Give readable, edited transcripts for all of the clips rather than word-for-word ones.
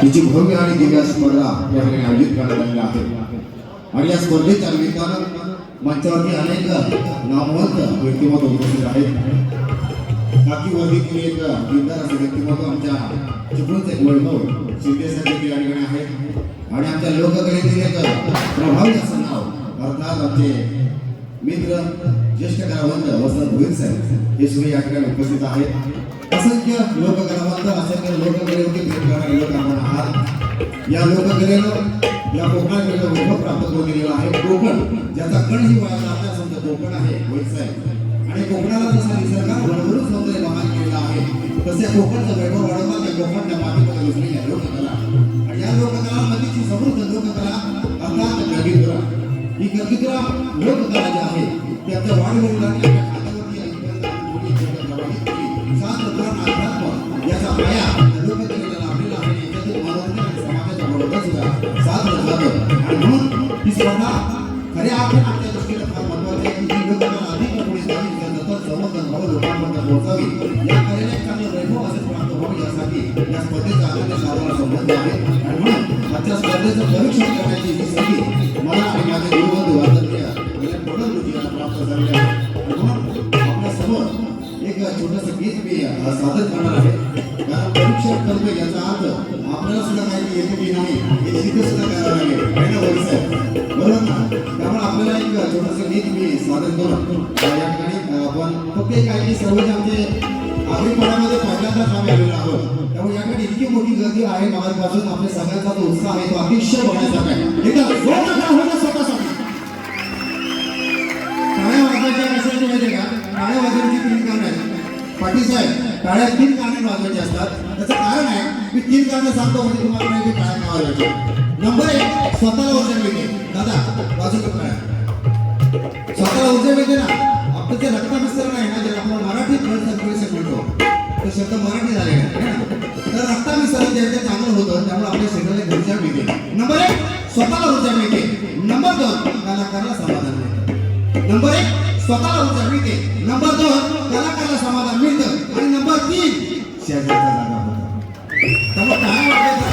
तिची भव्य आणि दिव्य स्पर्धा या ठिकाणी आयोजित करण्यात आलेली आहे आणि या स्पर्धेच्या निमित्तानं मंचावरती अनेक नामवंत व्यक्तिमत्व उपस्थित आहेत. काकी वर्दीतील एक दिलदार असे व्यक्तिमत्व आमच्या चिपळूणचे एक वैभव शिंदे साहेब देखील या ठिकाणी आहेत आणि आमच्या लोककलेतील एक प्रभावी असं नाव अर्थात आमचे मित्र ज्येष्ठ कलावंत वसंत भोईर साहेब हे सुद्धा या ठिकाणी उपस्थित आहेत. असंख्य लोककलावंत असंख्य लोककलेवरती प्रेम करणारे लोक आपण आहात. या लोककलेनं या कोकणाला वैभव प्राप्त करून दिलेला आहे. कोकण ज्याचा कण ही वयाचा आपल्या समजा कोकण आहे भोईर साहेब आणि कोकणाला जसा निसर्गात भरभरून सौंदर्य बहाल केलेला आहे तसे कोकणचं वैभव वाढवतात या कोकणच्या मातीमध्ये रुजलेल्या लोककला आणि या लोककलांमधीची समृद्ध लोककला अर्थात गरगीतुरा. ही गरगीतुरा लोककला जी आहे ती आपल्या वाढवडिलांनी आपल्या खात्यावरती याचा पाया लोककलेला लाभलेला आहे. याच्यातून मनोरंजन आणि समाजाच्या बरोबर सुद्धा साधलं जातं आणि म्हणून ही स्पर्धा खऱ्या अर्थाने आपल्या दृष्टीने फार महत्त्वाची आहे की ही लोककला अधिक पुढे जावी त्यानंतर संवर्धन व्हावं लोकांपर्यंत पोहोचावी या कलेने चांगलं वैभव असे प्राप्त व्हावे यासाठी या स्पर्धेचा अत्यंत साधारण संबंध आहे आणि म्हणून आजच्या स्पर्धेचं परीक्षण करण्याची ही संधी मला आणि माझे गुरुबंधू वादप्रिय यांना प्राप्त झालेली आहे. म्हणून आपल्या समोर एक छोटंसं गीत मी सादर करणार आहे कारण परीक्षण करतो याचा अर्थ आपल्याला सुद्धा काही येते की नाही हे सिद्ध सुद्धा करावं लागेल बरोबर ना. त्यामुळे आपल्याला एक छोटंसं गीत मी सादर करून या ठिकाणी आपण फक्त एक आहे की सर्वच आमचे आगरीपणामध्ये पहिल्यांदाच आम्ही आलेलो आहोत त्यामुळे या ठिकाणी इतकी मोठी गर्दी आहे गावापासून आपल्या सगळ्यांचा जो उत्साह आहे तो अतिशय बघण्यासारखा आहे. एकदा जोरदार होणं स्वतःसाठी टाळ्या वाजवायच्या कशाची माहिती का टाळ्या वाजवायची 3 कारणं आहेत. पाटील साहेब टाळ्या 3 कारणे वाजवायचे असतात. त्याचं कारण आहे मी 3 कारणं सांगतो म्हणजे तुम्हाला माहिती टाळ्या का वाजवायच्या. नंबर 1 स्वतःला ऊर्जा मिळते. दादा वाजवतो टाळ्या स्वतःला ऊर्जा मिळते ना. आपलं जे रक्ताभिसरण आहे ना जे आपण मराठीत म्हणतो तो शब्द मराठी झालेला आहे तर रक्ताभिसरण जे ते चांगलं होतं त्यामुळे आपल्या शरीराला ऊर्जा मिळते. नंबर 1 स्वतःला ऊर्जा मिळते. नंबर 2 कलाकाराला समाधान मिळतं. नंबर 1 स्वतःला ऊर्जा मिळते. नंबर 2 कलाकाराला समाधान मिळतं आणि नंबर 3 शेजारचा जागा होता. त्यामुळे काय वाटायचं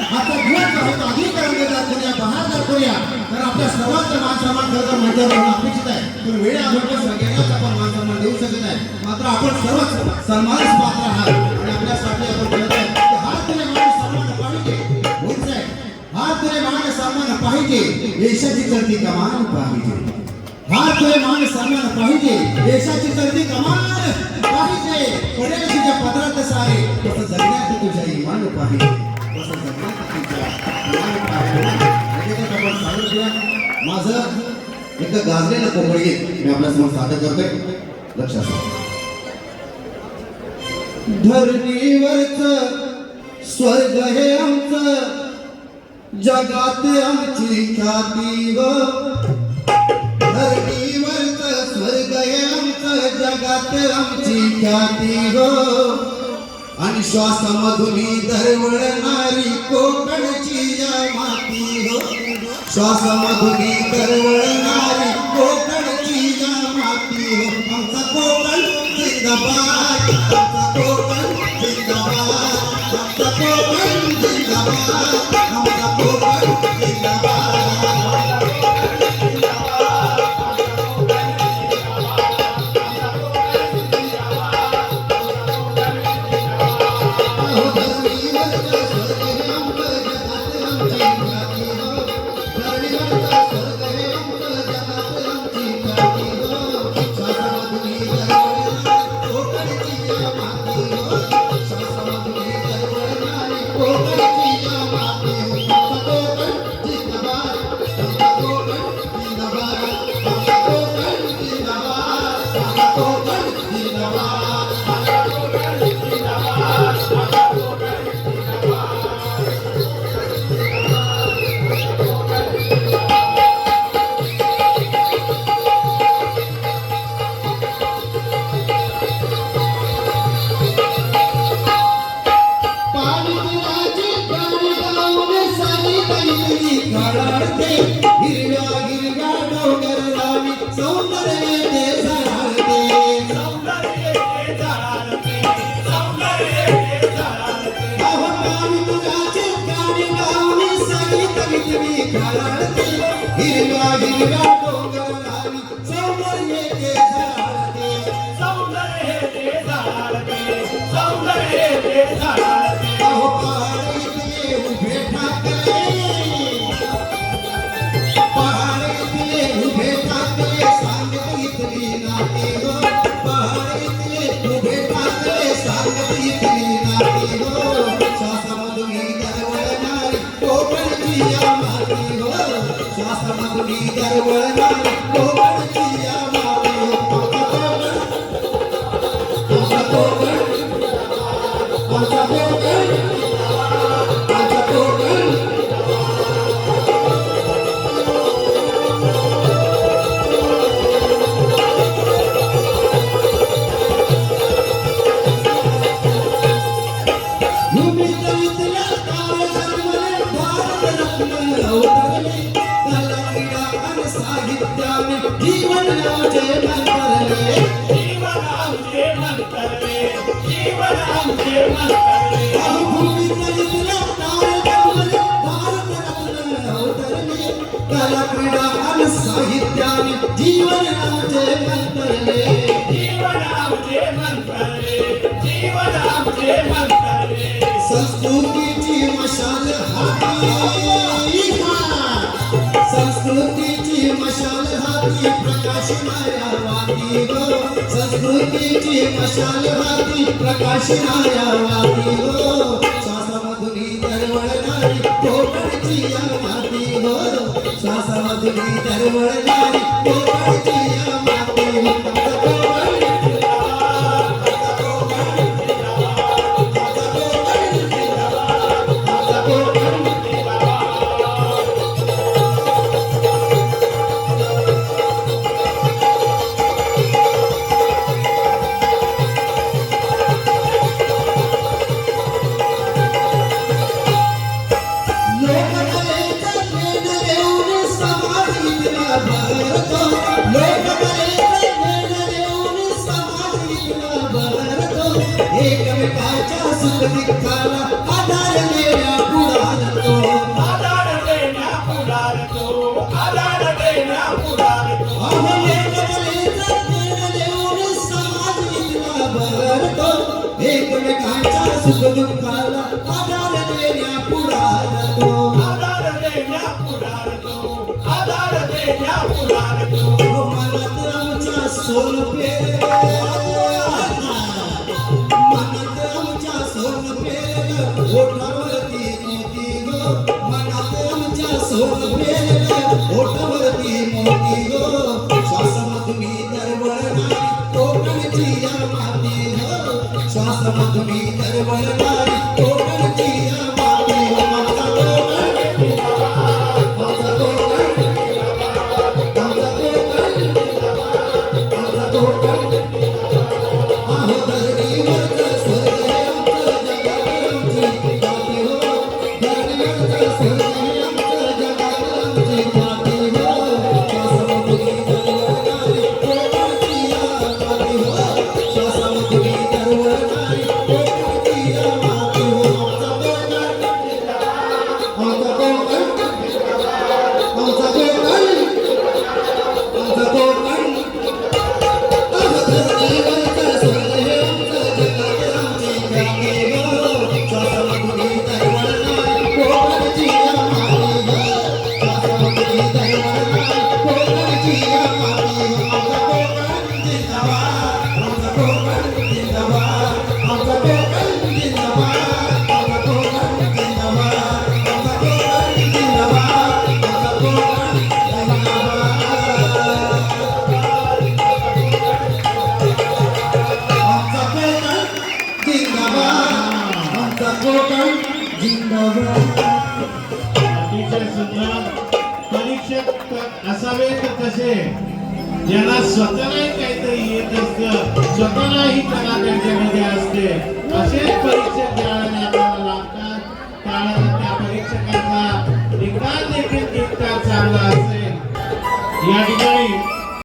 आता दिवस होता अधिकरण देतात करूया बहार करूया तर आपल्या सर्वांचं मान सन्मान खरं मंचावर होणं अपेक्षित आहे. पण वेळ आपण सगळ्यांनाच आपण मान सन्मान देऊ शकत नाही. मात्र आपण सर्वच सन्मानास पात्र आहात आणि आपल्यासाठी आपण करत आहे की हात तुले मान सन्मान पाहिजे होत आहे. हात तुले मान सन्मान पाहिजे देशाची चढती कमान पाहिजे. हात तुले मान सन्मान पाहिजे देशाची चढती कमान पाहिजे. पडेल तुझ्या पदरात सारे तसं जगण्यात तुझ्या इमान पाहिजे. तसं जगण्यात तुझ्या इमान पाहिजे. आपण सांगितलं माझं एक गाजलेलं कोकण गीत मी आपल्या समोर सादर करतोय. लक्षात धरणीवरच स्वर्ग हे आमचं जगात आमची ख्याती व धरणीवरच स्वर्ग हे आमचं जगात आमची ख्याती व आणि श्वासामधुनी दरवळणारी कोकणची या माती हो. श्वासामधुनी दरवळणारी कोकणची या माती हो. आमचा कोकण जिंदाबाद आमचा कोकण जिंदाबाद आमचा कोकण जिंदाबाद आमचा कोकण जिंदाबाद. Oh, झाडाचे अहो पहाड इथले उभे ठाकले पहाड इथले उभे ठाकले सांगत इथली नाते हो पहाड इथले उभे ठाकले सांगत इथली नाते हो श्वासामधून दरवळणारी कोकणची या माती हो श्वासामधून दरवळणारी कोकणची या माती हो आमचा कोकण आमचा कोकण आमचा कोकण भूमीच्या इथल्या ताऱ्यावर भारतरत्न अवतरले कला आणि साहित्याने जीवनाचे मंत्रले जीवन आमचे मंतरले जीवन आमचे मंतरले भूमीच्या इथल्या ताऱ्यावर भारतरत्न अवतरले कला क्रीडा आणि साहित्याने जीवनाचे मंत्रले जीवन आमचे मंतरले जीवन आमचे मंतरले संस्कृतीची मशाल हाती संस्कृतीची मशाल हाती प्रकाश माया वाती हो संस्कृतीची मशाल हाती प्रकाश माया वाती हो श्वासामधुनी दरवळणारी कोकणची या माती हो श्वासामधुनी दरवळणारी कोकणची या माती हो एकमेकाच्या सुख दुःखाला आधार देण्या पुढारतो आधार देण्या पुढारतो आधार देण्या पुढारतो अहो एकमेकाचा देण देऊन समाज इथला भरतो एकमेकाच्या सुख दुःखाला आधार देण्या पुढारतो आधार देण्या पुढारतो आधार देण्या पुढारतो मनात आमच्या सोन पेरे मनात आमच्या सोन पेरे ओठावरती मोती गो मनात आमच्या सोन पेरे ओठावरती मोती गो श्वासामधून दरवळणारी कोकणची या माती हो श्वासामधून दरवळणारी कोकणची या माती हो आमचा कोकण आमचा कोकण आमचा कोकण आमचा कोकण आहो धरणीवरचं स्वर्ग आमचं जगात आमची माती हो धरणीवरचं स्वर्ग आमचं जगात आमची माती हो श्वासामधुनी दरवळणारी कोकणची या माती हो श्वासामधुनी दरवळणारी कोकणची या माती हो आमचा कोकण आमचा कोकण आमचा कोकण आमचा कोकण अतिशय सुंदर परीक्षक असावेत कसे ज्यांना स्वतःलाही काहीतरी येत असतं स्वतःलाही कला त्यांच्यामध्ये असते असेच परीक्षक ज्यावेळेला आपल्याला लागतात त्यावेळेला त्या परीक्षकाचा निकाल देखील तितका चांगला असेल या ठिकाणी